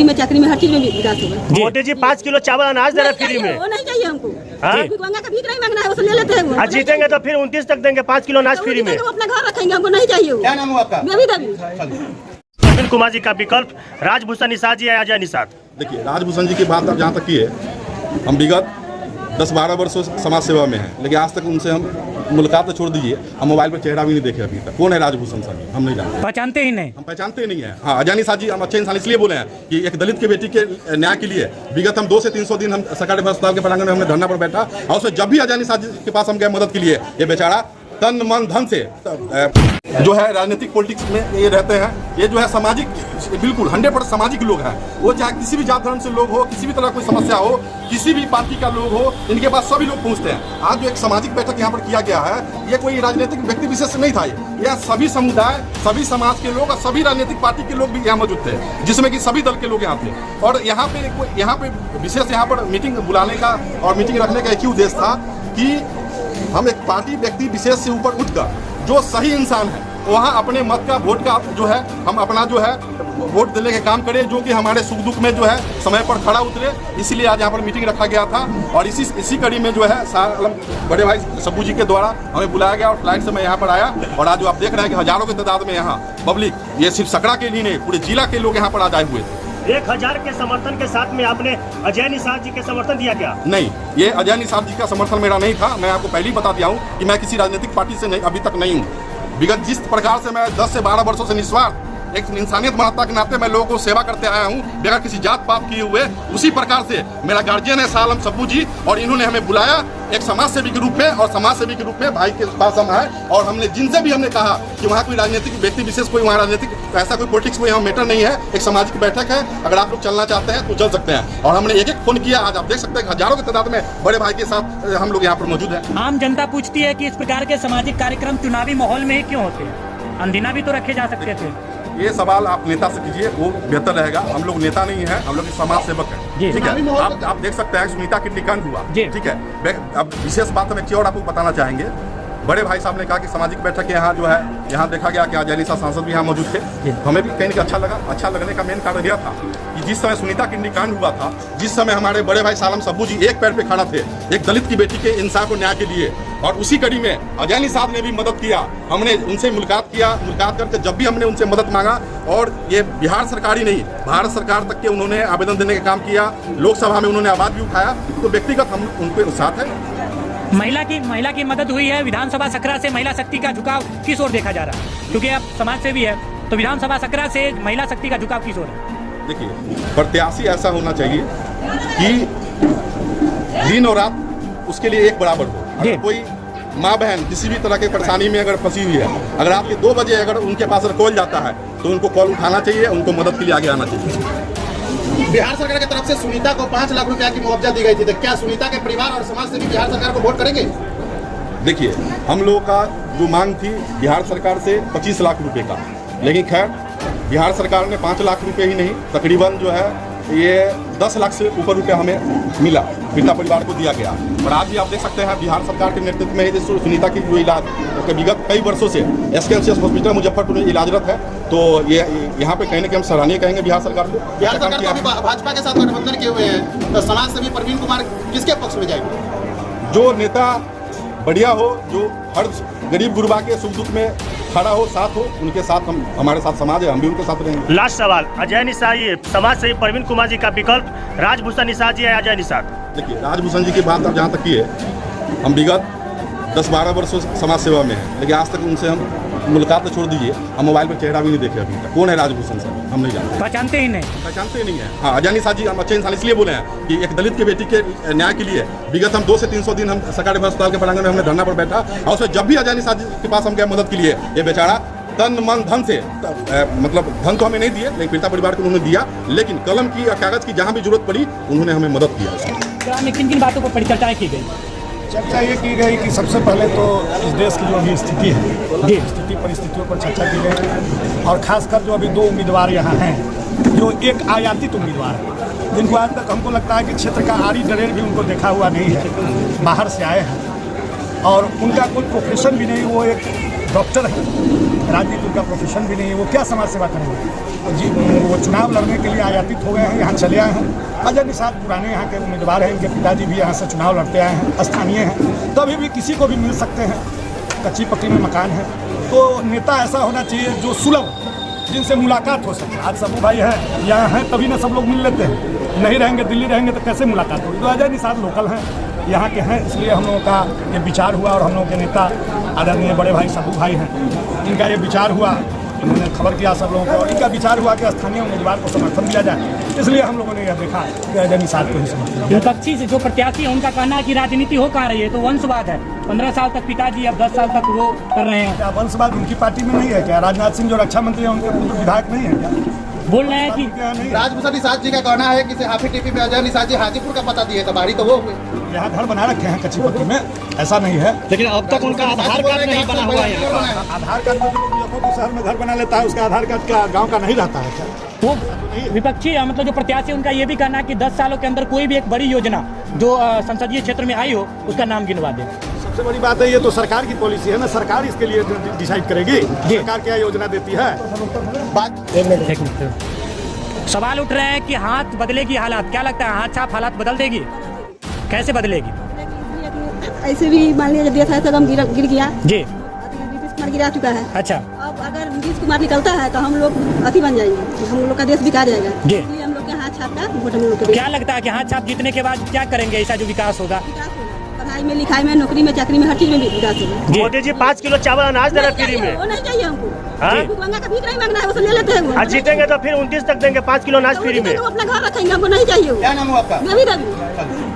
नौकरी में, चाकरी में, हर चीज में विकास होगा। मोदी जी 5 किलो चावल अनाज दे रहे फ्री में। वो नहीं चाहिए हमको, भिखमंगा का भीख नहीं मांगना है, वो ले लेते हैं। जीतेंगे तो फिर 29 तक देंगे 5 किलो अनाज फ्री में। अपना घर रखेंगे, हमको नहीं चाहिए। क्या नाम है आपका? प्रवीण कुमार जी का विकल्प राजभूषण निषाद जी या अजय निषाद। देखिए, राजभूषण जी की बात अब जहाँ तक की है, हम विगत 10-12 वर्षों समाज सेवा में हैं, लेकिन आज तक उनसे हम मुलाकात तो छोड़ दीजिए, हम मोबाइल पर चेहरा भी नहीं देखे अभी तक। कौन है राजभूषण सर? हम नहीं जानते, पहचानते ही नहीं, हम पहचानते ही नहीं है। हाँ, अजय निषाद जी हम अच्छे इंसान इसलिए बोले हैं कि एक दलित की बेटी के न्याय के लिए विगत हम 200 से 300 दिन हम सरकारी अस्पताल के प्रांगण में हमने धरना पर बैठा, और उसमें जब भी अजय निषाद जी के पास हम गए मदद के लिए, ये बेचारा तन मन धन से जो है राजनीतिक पॉलिटिक्स में ये रहते हैं, ये जो है सामाजिक, बिल्कुल 100% सामाजिक लोग हैं। वो चाहे किसी भी जात धर्म से लोग हो, किसी भी तरह कोई समस्या हो, किसी भी पार्टी का लोग हो, इनके पास सभी लोग पहुंचते हैं। आज जो एक सामाजिक बैठक यहाँ पर किया गया है, ये कोई राजनीतिक व्यक्ति विशेष नहीं था, यह सभी समुदाय, सभी समाज के लोग और सभी राजनीतिक पार्टी के लोग भी यहाँ मौजूद थे, जिसमें कि सभी दल के लोग यहाँ थे। और यहाँ पे विशेष यहाँ पर मीटिंग बुलाने का और मीटिंग रखने का एक ही उद्देश्य था कि हम एक पार्टी व्यक्ति विशेष से ऊपर उठकर जो सही इंसान है वहाँ अपने मत का, वोट का जो है, हम अपना जो है वोट देने का काम करें, जो कि हमारे सुख दुख में जो है समय पर खड़ा उतरे। इसीलिए आज यहाँ पर मीटिंग रखा गया था, और इसी कड़ी में जो है बड़े भाई सब्बू जी के द्वारा हमें बुलाया गया, और फ्लाइट से मैं यहाँ पर आया। और आज जो आप देख रहे हैं कि हजारों की तादाद में यहाँ पब्लिक, ये सिर्फ सकड़ा के लिए नहीं, पूरे जिला के लोग यहाँ पर आज आए हुए थे। 1000 के समर्थन के साथ में आपने अजय निषाद जी के समर्थन दिया क्या? नहीं, ये अजय निषाद जी का समर्थन मेरा नहीं था। मैं आपको पहले ही बता दिया हूँ कि मैं किसी राजनीतिक पार्टी से नहीं, अभी तक नहीं हूँ। विगत जिस प्रकार से मैं 10 से 12 वर्षों से निस्वार्थ एक इंसानियत मानवता के नाते मैं लोगों को सेवा करते आया हूँ, बगैर किसी जात पात किए हुए, उसी प्रकार से मेरा गार्जियन है सालम सब्बू जी, और इन्होंने हमें बुलाया एक समाज सेवी के रूप में, और समाज सेवी के रूप में भाई के पास हम आए, और हमने जिनसे भी हमने कहा कि वहाँ कोई राजनीतिक व्यक्ति विशेष, कोई वहाँ राजनीतिक ऐसा कोई पॉलिटिक्स कोई यहाँ मैटर नहीं है, एक सामाजिक बैठक है, अगर आप लोग चलना चाहते हैं तो चल सकते हैं। और हमने एक फोन किया, आज आप देख सकते हैं हजारों की तादाद में बड़े भाई के साथ हम लोग यहाँ पर मौजूद हैं। आम जनता पूछती है कि इस प्रकार के सामाजिक कार्यक्रम चुनावी माहौल में ही क्यों होते हैं? अनदिना भी तो रखे जा सकते थे। ये सवाल आप नेता से कीजिए, वो बेहतर रहेगा। हम लोग नेता नहीं है, हम लोग समाज सेवक हैं, ठीक है। आप देख सकते हैं सुनीता किडनीकांड हुआ, ठीक है। अब विशेष बात हम एक और आपको बताना चाहेंगे, बड़े भाई साहब ने कहा कि सामाजिक बैठक यहाँ जो है, यहाँ देखा गया कि अजय निषाद सांसद भी यहाँ मौजूद थे। हमें भी कहीं अच्छा लगा। अच्छा लगने का मेन कारण यह था कि जिस समय सुनीता किडनीकांड हुआ था, जिस समय हमारे बड़े भाई सालम सब्बू जी एक पैर पे खड़ा थे एक दलित की बेटी के इंसाफ और न्याय के लिए, और उसी कड़ी में अजय निषाद ने भी मदद किया। हमने उनसे मुलाकात करके जब भी हमने उनसे मदद मांगा, और ये बिहार सरकार ही नहीं, भारत सरकार तक के उन्होंने आवेदन देने का काम किया, लोकसभा में उन्होंने आवाज भी उठाया, तो व्यक्तिगत हम उनके साथ है। महिला की मदद हुई है। विधानसभा सकरा से महिला शक्ति का झुकाव किस ओर देखा जा रहा है? क्योंकि आप समाज सेवी है, तो विधानसभा सकरा से महिला शक्ति का झुकाव किस ओर है? देखिए, प्रत्याशी ऐसा होना चाहिए कि दिन और रात उसके लिए एक बराबर हो। अगर कोई माँ बहन किसी भी तरह की परेशानी में अगर फंसी हुई है, अगर रात के 2 बजे अगर उनके पास कॉल जाता है, तो उनको कॉल उठाना चाहिए, उनको मदद के लिए आगे आना चाहिए। बिहार सरकार की तरफ से सुनीता को 5 लाख रुपया की मुआवजा दी गई थी, तो क्या सुनीता के परिवार और समाज सेवी बिहार सरकार को वोट करेंगे? देखिए, हम लोगों का जो मांग थी बिहार सरकार से 25 लाख रुपए का, लेकिन खैर बिहार सरकार ने 5 लाख रुपए ही नहीं, तकरीबन जो है ये 10 लाख से ऊपर रुपया हमें मिला, पीड़िता परिवार को दिया गया। और आज भी आप देख सकते हैं बिहार सरकार के नेतृत्व में सुनीता की जो इलाज विगत कई वर्षों से SKMCS हॉस्पिटल मुजफ्फरपुर में इलाजरत है, तो ये यहाँ पे कहने के हम सराहनीय कहेंगे बिहार सरकार को। बिहार सरकार तो भाजपा के साथ गठबंधन किए हुए हैं, तो समाज सेवी प्रवीण कुमार किसके पक्ष में जाएंगे? जो नेता बढ़िया हो, जो हर गरीब गुरबा के सुख दुख में खड़ा हो, साथ हो, उनके साथ हमारे साथ समाज है, हम भी उनके साथ रहेंगे। लास्ट सवाल, अजय निषाद समाज सेवी प्रवीण कुमार जी का विकल्प राजभूषण निषाद जी या अजय निषाद? देखिए, राजभूषण जी की बात अब जहाँ तक की है, हम विगत 10-12 वर्षों समाज सेवा में हैं, लेकिन आज तक उनसे हम मुलाकात तो छोड़ दीजिए, हम मोबाइल पर चेहरा भी नहीं देखे अभी तक। कौन है राजभूषण सर? हम नहीं जानते, पहचानते ही नहीं, पहचानते नहीं है। हाँ, अजय निषाद जी हम अच्छे इंसान इसलिए बोले हैं कि एक दलित की बेटी के न्याय के लिए विगत हम 200 से 300 दिन हम सरकारी अस्पताल के प्रांगण में हमने धरना पर बैठा, और उसमें जब भी अजय निषाद जी के पास हम गए मदद के लिए, ये बेचारा तन मन धन से, मतलब धन तो हमें नहीं दिए, लेकिन पीड़िता परिवार को उन्होंने दिया, लेकिन कलम की और कागज की जहाँ भी जरूरत पड़ी उन्होंने हमें मदद किया। किन बातों पर परिचर्चाएं की गई? चर्चा ये की गई कि सबसे पहले तो इस देश की जो अभी स्थिति है, स्थिति परिस्थितियों पर चर्चा की गई, और खासकर जो अभी 2 उम्मीदवार यहाँ हैं, जो एक आयातित उम्मीदवार है, जिनको आज तक हमको लगता है कि क्षेत्र का आड़ी दरेर भी उनको देखा हुआ नहीं है, बाहर से आए हैं, और उनका कोई प्रोफेशन भी नहीं, वो एक डॉक्टर है, राजनीति उनका प्रोफेशन भी नहीं है, वो क्या समाज सेवा करेंगे। जी वो चुनाव लड़ने के लिए आयातित हो गए हैं, यहाँ चले आए हैं। अजय निषाद पुराने यहाँ के उम्मीदवार हैं, इनके पिताजी भी यहाँ से चुनाव लड़ते आए हैं, स्थानीय हैं, तो अभी भी किसी को भी मिल सकते हैं। कच्ची पक्की में मकान है, तो नेता ऐसा होना चाहिए जो सुलभ, जिनसे मुलाकात हो सके। आज सबू भाई हैं यहाँ हैं तभी ना सब लोग मिल लेते हैं, नहीं रहेंगे दिल्ली रहेंगे तो कैसे मुलाकात होगी। तो अजय निषाद लोकल हैं, यहाँ के हैं, इसलिए हम लोगों का ये विचार हुआ और हम लोगों के नेता आदरणीय बड़े भाई सबू भाई हैं, इनका ये विचार हुआ, इन्होंने खबर किया सब लोगों को और इनका विचार हुआ कि स्थानीय उम्मीदवार को समर्थन दिया जाए, इसलिए हम लोगों ने यह देखा कि अजय निषाद को ही समर्थन। विपक्षी से जो प्रत्याशी है उनका कहना है कि राजनीति हो कहाँ रही है, तो वंशवाद है। 15 साल तक पिताजी, अब 10 साल तक वो कर रहे हैं। क्या वंशवाद उनकी पार्टी में नहीं है क्या? राजनाथ सिंह जो रक्षा मंत्री है उनके पूर्व विधायक नहीं है क्या? बोल रहे हैं कि राजभूषण निषाद जी का कहना है कि हाफी टिप्पी में अजय निषाद जी हाजीपुर का पता दिए, तबाही तो वो हुए। यहाँ घर बना रखे हैं कच्ची पक्की में, ऐसा नहीं है। लेकिन अब तक उनका आधार कार्ड नहीं बना हुआ है। आधार कार्ड में जो शहर में घर बना लेता है उसका आधार कार्ड क्या गाँव का नहीं रहता है क्या? वो विपक्षी मतलब जो प्रत्याशी उनका ये भी कहना है कि 10 सालों के अंदर कोई भी एक बड़ी योजना जो संसदीय क्षेत्र में आई हो उसका नाम गिनवा दे। सबसे बड़ी बात है ये तो सरकार की पॉलिसी है ना, सरकार इसके लिए डिसाइड करेगी सरकार क्या योजना देती है। एक मिनट सवाल उठ रहे हैं कि हाथ बदलेगी हालात, क्या लगता है हाथ छाप हालात बदल देगी? कैसे बदलेगी? ऐसे भी मान लीजिए देश है सदम गिर गया जी, नीतीश कुमार गिरा चुका है। अच्छा, अब अगर नीतीश कुमार निकलता है तो हम लोग अति बन जाएंगे, हम लोग का देश बिका जाएगा। जी। इसलिए हम लोग के हाथ छाप का वोट हम लोग के क्या लगता है कि हाथ छाप जीतने के बाद क्या करेंगे, ऐसा जो विकास होगा? विकास होगा, पढ़ाई में, लिखाई में, नौकरी में, चाकरी में, हर चीज में विकास होगा। मोदी जी 5 किलो चावल अनाज दे रहे फ्री में। वो नहीं चाहिए हमको, हाँ? गंगा का भीख नहीं मांगना है, वो सब ले लेते हैं। आज जीतेंगे तो फिर 29 तक देंगे 5 किलो अनाज फ्री में। तो अपना घर रखेंगे, हमको नहीं चाहिए। क्या नाम है आपका? रवि।